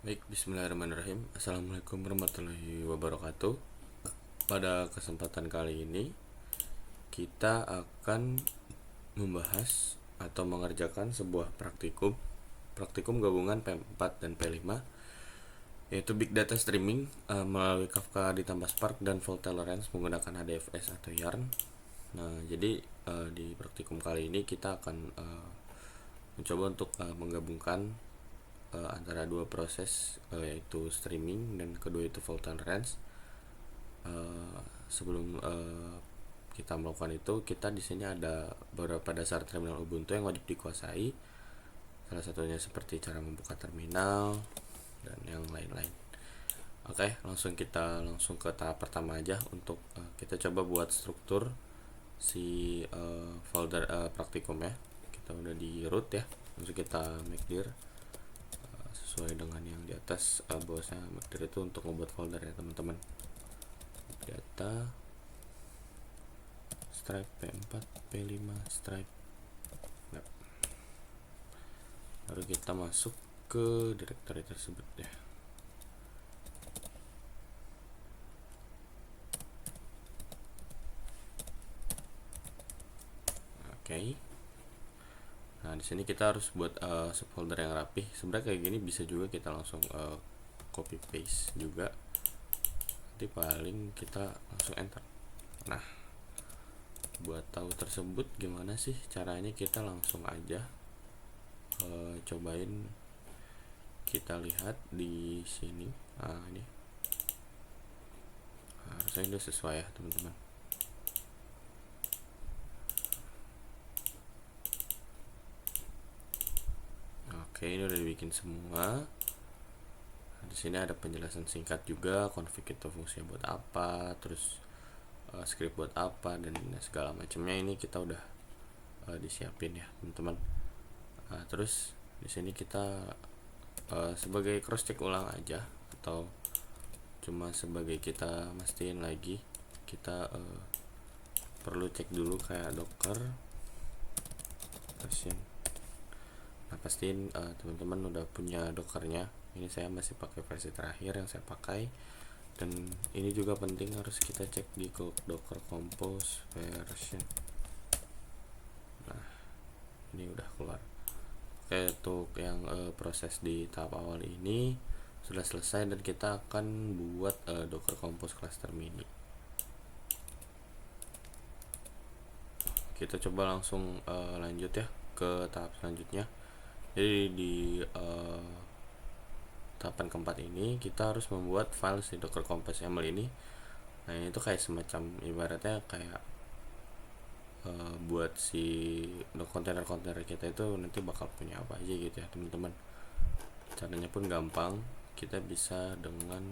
Baik, bismillahirrahmanirrahim. Assalamualaikum warahmatullahi wabarakatuh. Pada kesempatan kali ini kita akan membahas atau mengerjakan sebuah praktikum gabungan P4 dan P5, yaitu Big Data Streaming melalui Kafka ditambah Spark dan Fault Tolerance menggunakan HDFS atau Yarn. Nah, jadi di praktikum kali ini kita akan mencoba untuk menggabungkan antara dua proses, yaitu streaming dan kedua itu fault tolerance. Sebelum kita melakukan itu, kita di sini ada beberapa dasar terminal Ubuntu yang wajib dikuasai. Salah satunya seperti cara membuka terminal dan yang lain-lain. Oke, langsung ke tahap pertama aja untuk kita coba buat struktur si folder praktikum ya. Kita udah di root ya, langsung kita make dir sesuai dengan yang di atas. Bahwasanya make dir itu untuk membuat folder ya teman-teman. Data stripe P4 P5 stripe. Nah, baru kita masuk ke directory tersebut ya. Oke. Nah, di sini kita harus buat subfolder yang rapih. Sebenarnya kayak gini bisa juga kita langsung copy paste juga. Nanti paling kita langsung enter. Nah, buat tahu tersebut gimana sih caranya, kita langsung aja cobain. Kita lihat di sini. Nah, ini harusnya udah sesuai ya teman-teman. Oke, ini udah dibikin semua. Nah, di sini ada penjelasan singkat juga, config itu fungsinya buat apa, terus script buat apa, dan segala macamnya ini kita udah disiapin ya teman-teman. Terus di sini kita sebagai cross check ulang aja, atau cuma sebagai kita mastiin lagi, kita perlu cek dulu kayak docker version. Nah, pastiin teman-teman udah punya dockernya. Ini saya masih pakai versi terakhir yang saya pakai, dan ini juga penting, harus kita cek di docker compose version. Nah, ini udah keluar. Oke, untuk yang proses di tahap awal ini sudah selesai, dan kita akan buat docker compose cluster mini. Kita coba langsung lanjut ya ke tahap selanjutnya. Jadi di tahapan keempat ini kita harus membuat file si docker compose YAML ini. Nah, ini tuh kayak semacam ibaratnya kayak buat si kontainer-kontainer kita itu nanti bakal punya apa aja gitu ya teman-teman. Caranya pun gampang, kita bisa dengan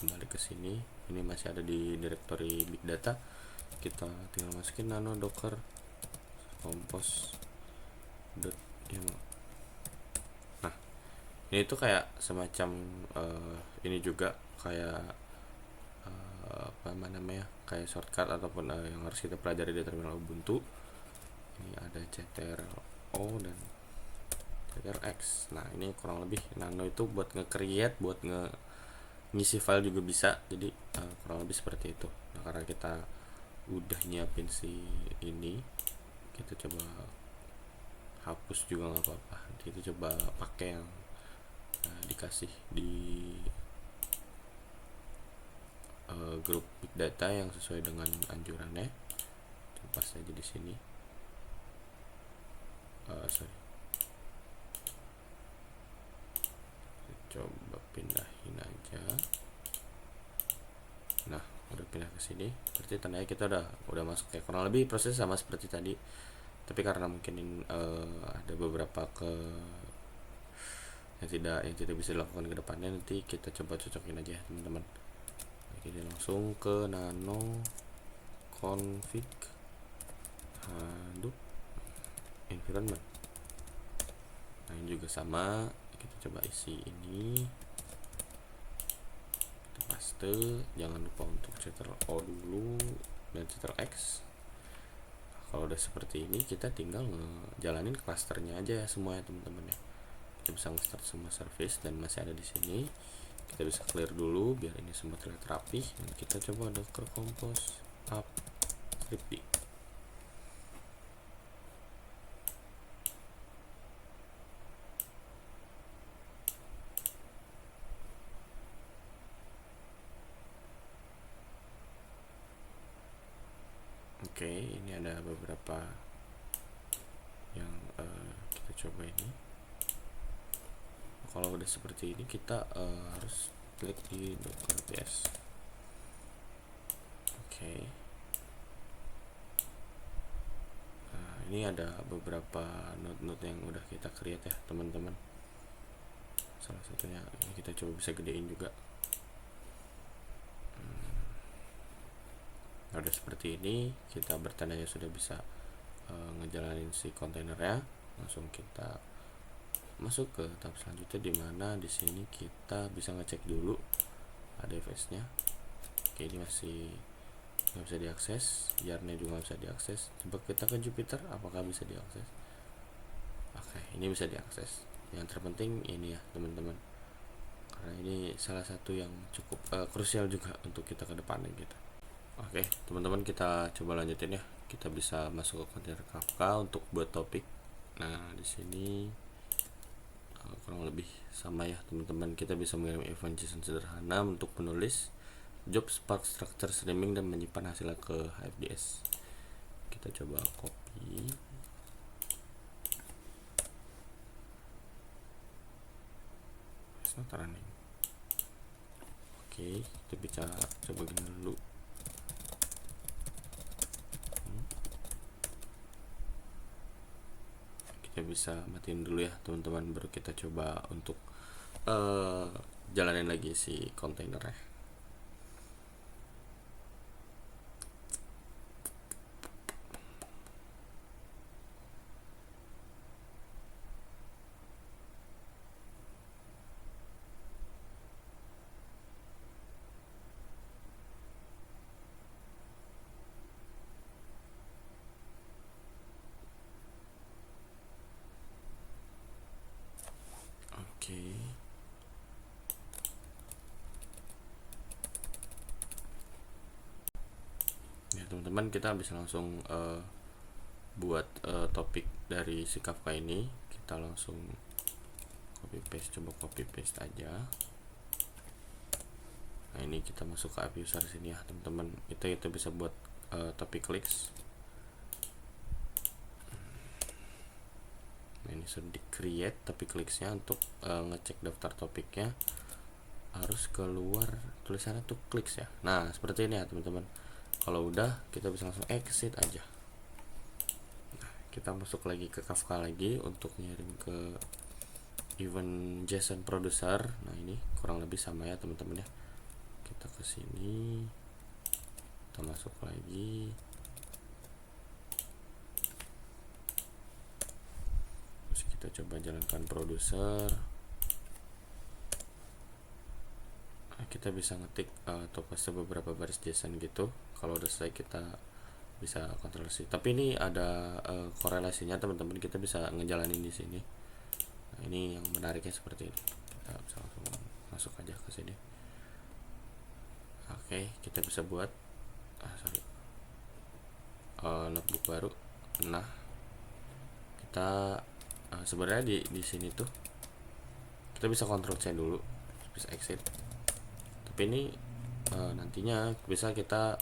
kembali ke sini. Ini masih ada di directory big data, kita tinggal masukin nano docker compose.yaml. Nah, ini tuh kayak semacam ini juga kayak apa namanya, kayak shortcut ataupun yang harus kita pelajari di terminal Ubuntu. Ini ada ctrl-o dan ctrl-x. Nah, ini kurang lebih nano itu buat nge-create, buat ngisi file juga bisa. Jadi kurang lebih seperti itu. Nah, karena kita udah nyiapin si ini, kita coba hapus juga nggak apa-apa. Kita coba pakai yang dikasih di grup big data yang sesuai dengan anjurannya. Coba saja di sini. Coba pindahin aja. Nah, udah pindah ke sini. Berarti tandanya kita udah masuk ya. Kurang lebih proses sama seperti tadi. Tapi karena mungkin ada beberapa yang tidak bisa dilakukan ke depannya, nanti kita coba cocokin aja teman-teman. Jadi langsung ke nano config Hadoop environment. Nah, ini juga sama, kita coba isi ini, kita paste. Jangan lupa untuk ctrl-o dulu dan ctrl-x. Kalau udah seperti ini, kita tinggal ngejalanin klasternya aja ya semua ya teman-teman ya. kita bisa start semua service dan masih ada di sini. Kita bisa clear dulu biar ini semua terlihat rapi, dan kita coba docker compose up script. Oke, ini ada beberapa yang kita coba ini. Kalau udah seperti ini, kita harus klik di docker ps. Oke. Nah, ini ada beberapa node-node yang udah kita create ya teman-teman. Salah satunya ini kita coba bisa gedein juga. Nah, udah seperti ini, kita bertandanya sudah bisa ngejalanin si kontainernya. Langsung kita masuk ke tahap selanjutnya, di mana di sini kita bisa ngecek dulu ADFS-nya. Oke, ini masih nggak bisa diakses, yarn-nya juga nggak bisa diakses. Coba kita ke Jupyter, apakah bisa diakses? Oke, ini bisa diakses. Yang terpenting ini ya teman-teman, karena ini salah satu yang cukup krusial juga untuk kita ke depannya gitu. Oke, teman-teman, kita coba lanjutin ya. Kita bisa masuk ke kontainer Kafka untuk buat topik. Nah, di sini kurang lebih sama ya teman-teman. Kita bisa mengirim event JSON sederhana untuk menulis job Spark structure streaming dan menyimpan hasilnya ke HFDS. Kita coba copy. It's not running. Oke, kita bisa coba gini dulu. Kita bisa matiin dulu ya teman-teman, baru kita coba untuk jalanin lagi si kontainernya. Oke. Ya teman-teman, kita bisa langsung buat topik dari si Kafka ini. Kita langsung copy paste, coba copy paste aja. Nah, ini kita masuk ke app user sini ya teman-teman. Kita bisa buat topik clicks. Nah, ini sudah di create, tapi kliksnya untuk ngecek daftar topiknya harus keluar tulisannya tuh clicks ya. Nah, seperti ini ya teman-teman. Kalau udah, kita bisa langsung exit aja. Nah, kita masuk lagi ke Kafka lagi untuk ngirim ke event JSON producer. Nah, ini kurang lebih sama ya teman-teman ya. Kita ke sini, kita masuk lagi. Kita coba jalankan produser. Kita bisa ngetik atau paste beberapa baris JSON gitu. Kalau udah selesai, kita bisa Ctrl C. Tapi ini ada korelasinya teman-teman, kita bisa ngejalanin di sini. Nah, ini yang menariknya seperti ini. Kita bisa langsung masuk aja ke sini. Oke, kita bisa buat notebook baru. Nah, kita sebenarnya di sini tuh kita bisa Ctrl C dulu, bisa exit. Tapi ini nantinya bisa kita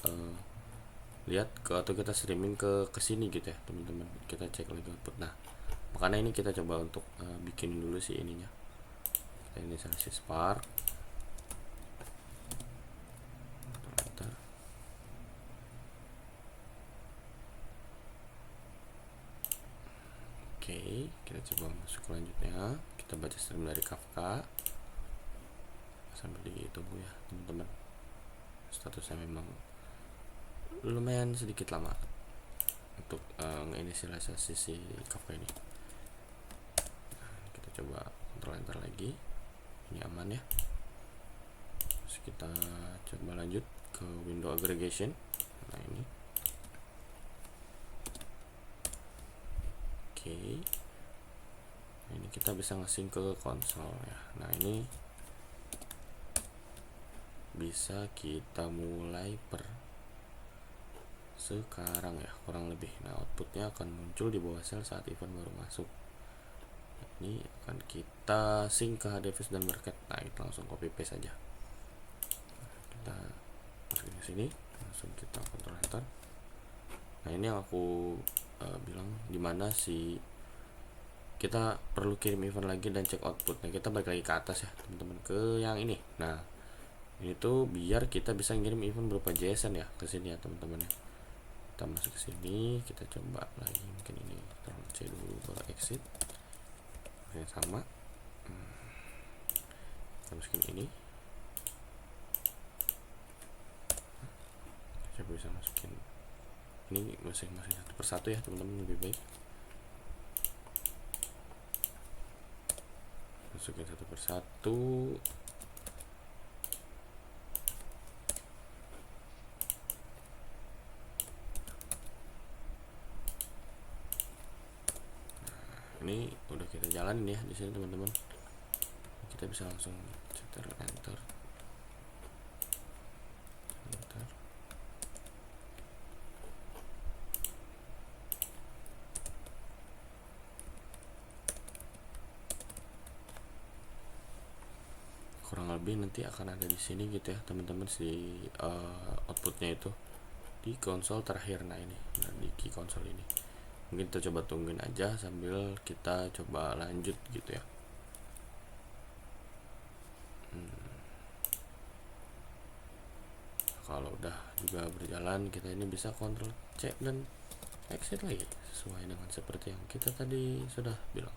lihat atau kita streaming ke sini gitu ya teman-teman. Kita cek lagi output. Nah, makanya ini kita coba untuk bikin dulu sih ininya. Kita inisialisasi Spark. Oke, kita coba masuk selanjutnya. Kita baca stream dari Kafka sambil ditunggu ya teman-teman. Statusnya memang lumayan sedikit lama untuk menginisialisasi si Kafka ini. Nah, kita coba Ctrl Enter lagi. Ini aman ya. Terus kita coba lanjut ke window aggregation. Nah, ini oke. Ini kita bisa nge-sync ke konsol ya. Nah ini bisa kita mulai per sekarang ya, kurang lebih. Nah outputnya akan muncul di bawah sel saat event baru masuk. Ini akan kita sync ke HDFS dan market. Nah kita langsung copy paste saja, kita masukin ke sini, langsung kita Ctrl Enter. Nah ini yang aku bilang dimana si kita perlu kirim event lagi dan cek outputnya. Kita balik lagi ke atas ya teman-teman, ke yang ini. Nah ini tuh biar kita bisa ngirim event berupa JSON ya ke sini ya teman-teman ya. Kita masuk ke sini, kita coba lagi, mungkin ini Ctrl C dulu baru exit. Yang sama, kita masukin ini, saya bisa masukin ini masing-masing satu persatu ya teman-teman, lebih baik masukin satu persatu. Ini udah kita jalanin ya di sini teman-teman. Kita bisa langsung enter enter. Kurang lebih nanti akan ada di sini gitu ya teman-teman, si outputnya itu di konsol terakhir. Nah ini, nah, di key konsol ini mungkin kita coba tungguin aja sambil kita coba lanjut gitu ya. Kalau udah juga berjalan, kita ini bisa Ctrl C dan exit lagi sesuai dengan seperti yang kita tadi sudah bilang.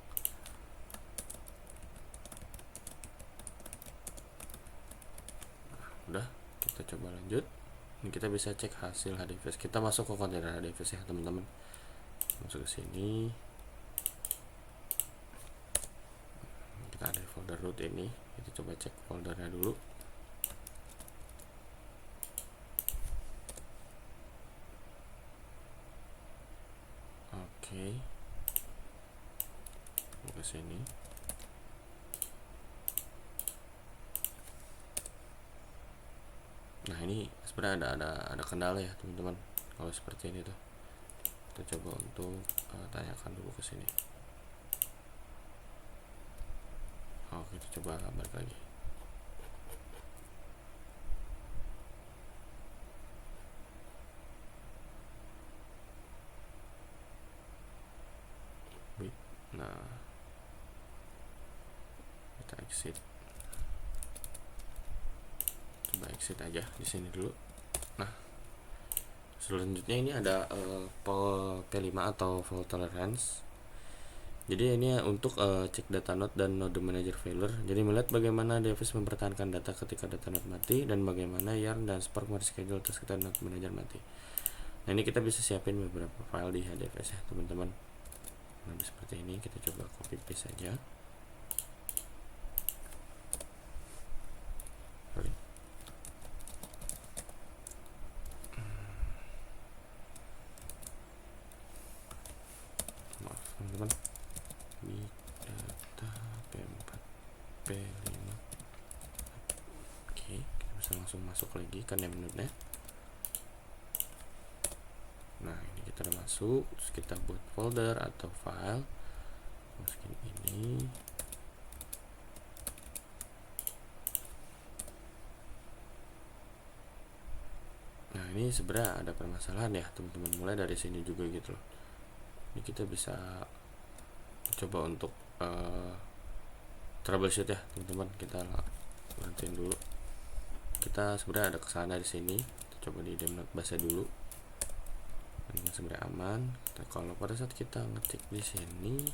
Nah, udah, kita coba lanjut. Ini kita bisa cek hasil HDFS. Kita masuk ke kontainer HDFS ya teman-teman. Masuk ke sini, kita ada folder root ini, kita coba cek foldernya dulu. Oke, ke sini. Nah ini sebenarnya ada kendala ya teman-teman kalau seperti ini tuh. Kita coba untuk tanyakan dulu ke sini. Kita coba balik lagi. Nah, kita exit. Coba exit aja di sini dulu. Nah, selanjutnya ini ada P5 atau fault tolerance. Jadi ini untuk cek data node dan node manager failure. Jadi melihat bagaimana DFS mempertahankan data ketika data node mati dan bagaimana Yarn dan Spark mereschedule task ketika node manager mati. Nah ini kita bisa siapin beberapa file di HDFS ya teman-teman. Nah seperti ini, kita coba copy paste saja. Maaf teman-teman, di data P4 P5. Oke, kita bisa langsung masuk lagi ke name node-nya. Nah ini kita udah masuk, terus kita buat folder atau file, masukin ini. Nah ini sebenarnya ada permasalahan ya teman-teman, mulai dari sini juga gitu loh. Ini kita bisa coba untuk troubleshoot ya teman-teman. Kita berhentiin dulu. Kita sebenarnya ada kesana di sini. Kita coba di daemon base dulu. Ini sebenarnya aman. Nah, kalau pada saat kita ngetik di sini,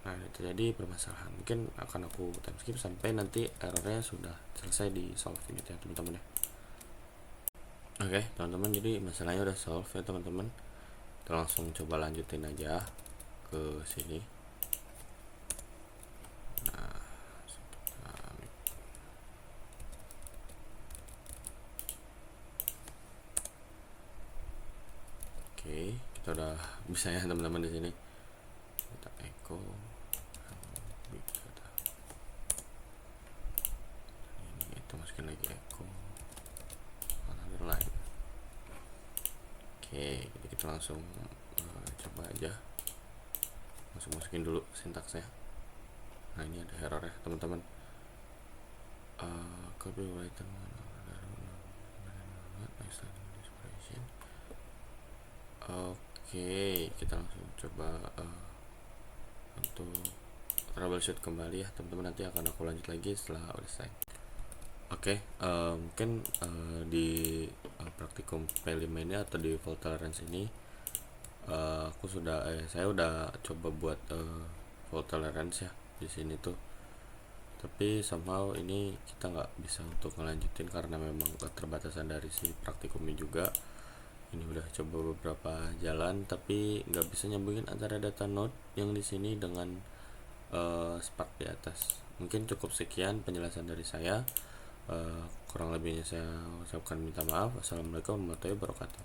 nah ini terjadi permasalahan. Mungkin akan aku time skip sampai nanti errornya sudah selesai di solve ini ya teman-teman ya. Oke teman-teman, jadi masalahnya udah solve ya teman-teman. Kita langsung coba lanjutin aja ke sini. Oke, kita udah bisa ya teman-teman di sini. kita langsung coba aja langsung masukin dulu sintaksnya. Nah ini ada error ya teman-teman. Copywriter oke, kita langsung coba untuk troubleshoot kembali ya teman-teman. Nanti akan aku lanjut lagi setelah selesai. Oke, mungkin di praktikum P5 ini atau di fault tolerance ini saya udah coba buat fault tolerance ya di sini tuh, tapi somehow ini kita nggak bisa untuk ngelanjutin karena memang keterbatasan dari si praktikumnya juga. Ini udah coba beberapa jalan tapi nggak bisa nyambungin antara data node yang di sini dengan Spark di atas. Mungkin cukup sekian penjelasan dari saya. Kurang lebihnya saya ucapkan minta maaf. Assalamualaikum warahmatullahi wabarakatuh.